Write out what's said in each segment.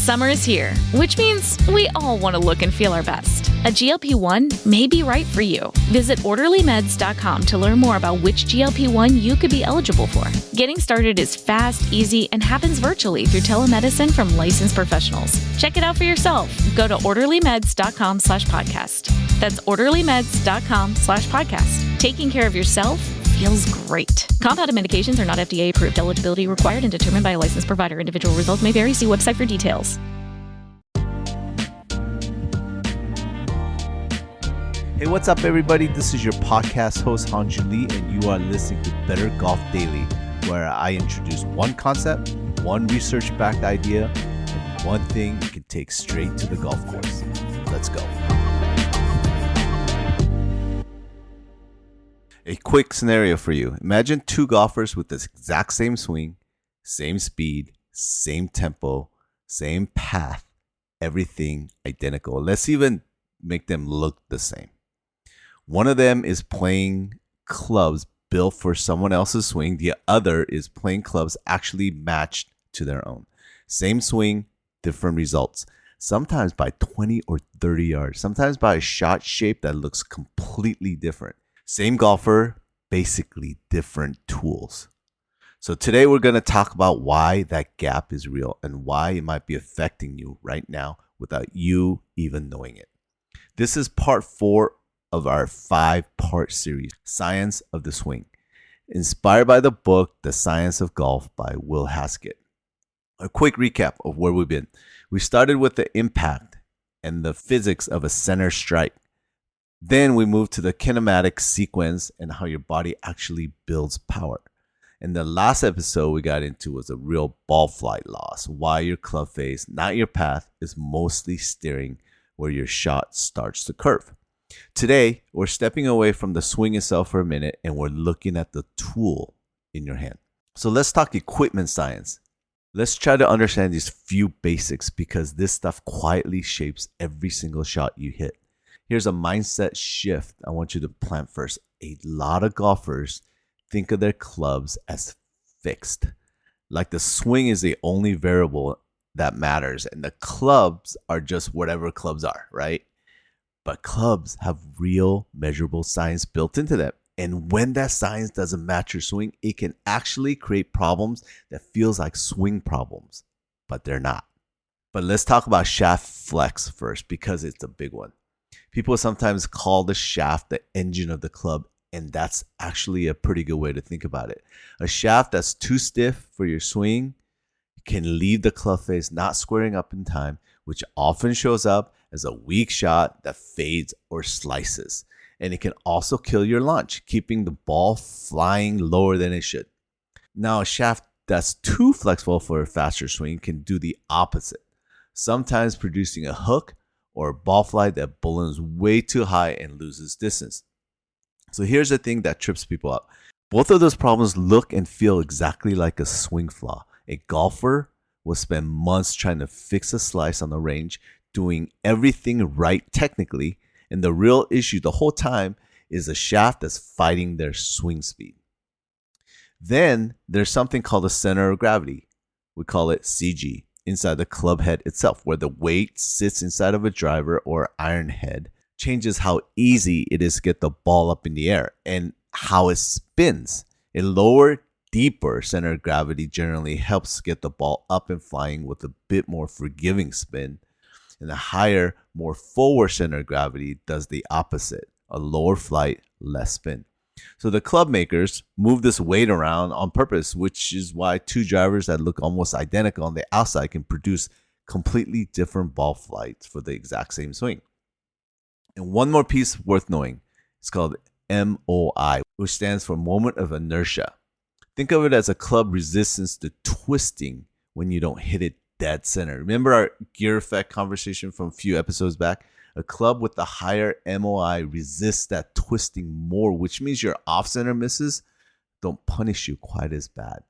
Summer is here, which means we all want to look and feel our best. A GLP-1 may be right for you. Visit orderlymeds.com to learn more about which GLP-1 you could be eligible for. Getting started is fast, easy, and happens virtually through telemedicine from licensed professionals. Check it out for yourself. Go to orderlymeds.com/podcast. That's orderlymeds.com/podcast. Taking care of yourself feels great. Compounded medications are not FDA approved. Eligibility required and determined by a licensed provider. Individual results may vary. See website for details. Hey, what's up, everybody? This is your podcast host, Hanju Lee, and you are listening to Better Golf Daily, where I introduce one concept, one research-backed idea, and one thing you can take straight to the golf course. Let's go. A quick scenario for you. Imagine two golfers with the exact same swing, same speed, same tempo, same path, everything identical. Let's even make them look the same. One of them is playing clubs built for someone else's swing. The other is playing clubs actually matched to their own. Same swing, different results. Sometimes by 20 or 30 yards. Sometimes by a shot shape that looks completely different. Same golfer, basically different tools. So today we're going to talk about why that gap is real and why it might be affecting you right now without you even knowing it. This is part 4 of our 5-part series, Science of the Swing, inspired by the book, The Science of Golf by Will Haskett. A quick recap of where we've been. We started with the impact and the physics of a center strike. Then we moved to the kinematic sequence and how your body actually builds power. And the last episode we got into was a real ball flight loss, why your club face, not your path, is mostly steering where your shot starts to curve. Today, we're stepping away from the swing itself for a minute and we're looking at the tool in your hand. So let's talk equipment science. Let's try to understand these few basics because this stuff quietly shapes every single shot you hit. Here's a mindset shift I want you to plant first. A lot of golfers think of their clubs as fixed, like the swing is the only variable that matters and the clubs are just whatever clubs are, right? But clubs have real measurable science built into them. And when that science doesn't match your swing, it can actually create problems that feels like swing problems, but they're not. But let's talk about shaft flex first because it's a big one. People sometimes call the shaft the engine of the club, and that's actually a pretty good way to think about it. A shaft that's too stiff for your swing can leave the club face not squaring up in time, which often shows up as a weak shot that fades or slices. And it can also kill your launch, keeping the ball flying lower than it should. Now, a shaft that's too flexible for a faster swing can do the opposite, sometimes producing a hook or a ball flight that balloons way too high and loses distance. So here's the thing that trips people up. Both of those problems look and feel exactly like a swing flaw. A golfer will spend months trying to fix a slice on the range, doing everything right technically, and the real issue the whole time is a shaft that's fighting their swing speed. Then there's something called the center of gravity. We call it CG. Inside the club head itself, where the weight sits inside of a driver or iron head, changes how easy it is to get the ball up in the air and how it spins. A lower, deeper center of gravity generally helps get the ball up and flying with a bit more forgiving spin. And a higher, more forward center of gravity does the opposite, a lower flight, less spin. So the club makers move this weight around on purpose, which is why two drivers that look almost identical on the outside can produce completely different ball flights for the exact same swing. And one more piece worth knowing, it's called MOI, which stands for moment of inertia. Think of it as a club resistance to twisting when you don't hit it dead center. Remember our gear effect conversation from a few episodes back? A club with the higher MOI resists that twisting more, which means your off-center misses don't punish you quite as bad.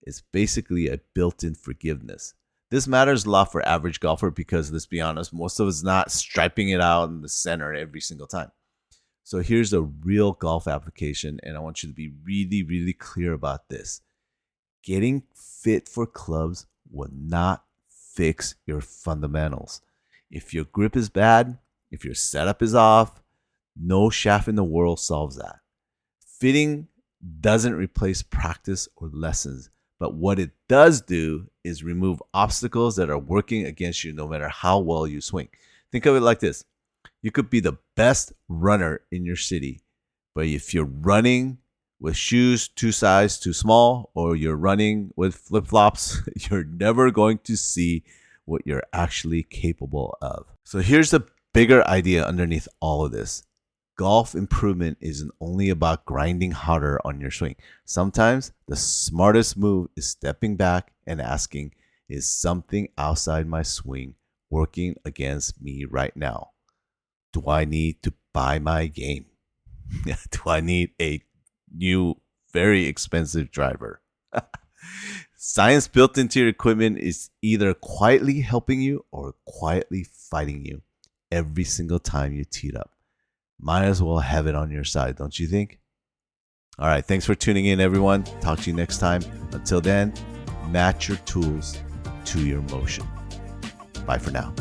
It's basically a built-in forgiveness. This matters a lot for average golfer because, let's be honest, most of us not striping it out in the center every single time. So here's a real golf application, and I want you to be really, really clear about this. Getting fit for clubs will not fix your fundamentals. If your grip is bad, if your setup is off, no shaft in the world solves that. Fitting doesn't replace practice or lessons, but what it does do is remove obstacles that are working against you no matter how well you swing. Think of it like this. You could be the best runner in your city, but if you're running with shoes 2 sizes too small or you're running with flip-flops, you're never going to see what you're actually capable of. So here's the bigger idea underneath all of this. Golf improvement isn't only about grinding harder on your swing. Sometimes the smartest move is stepping back and asking, is something outside my swing working against me right now? Do I need to buy my game? Do I need a new, very expensive driver? Science built into your equipment is either quietly helping you or quietly fighting you every single time you tee it up. Might as well have it on your side, don't you think? All right, thanks for tuning in, everyone. Talk to you next time. Until then, match your tools to your motion. Bye for now.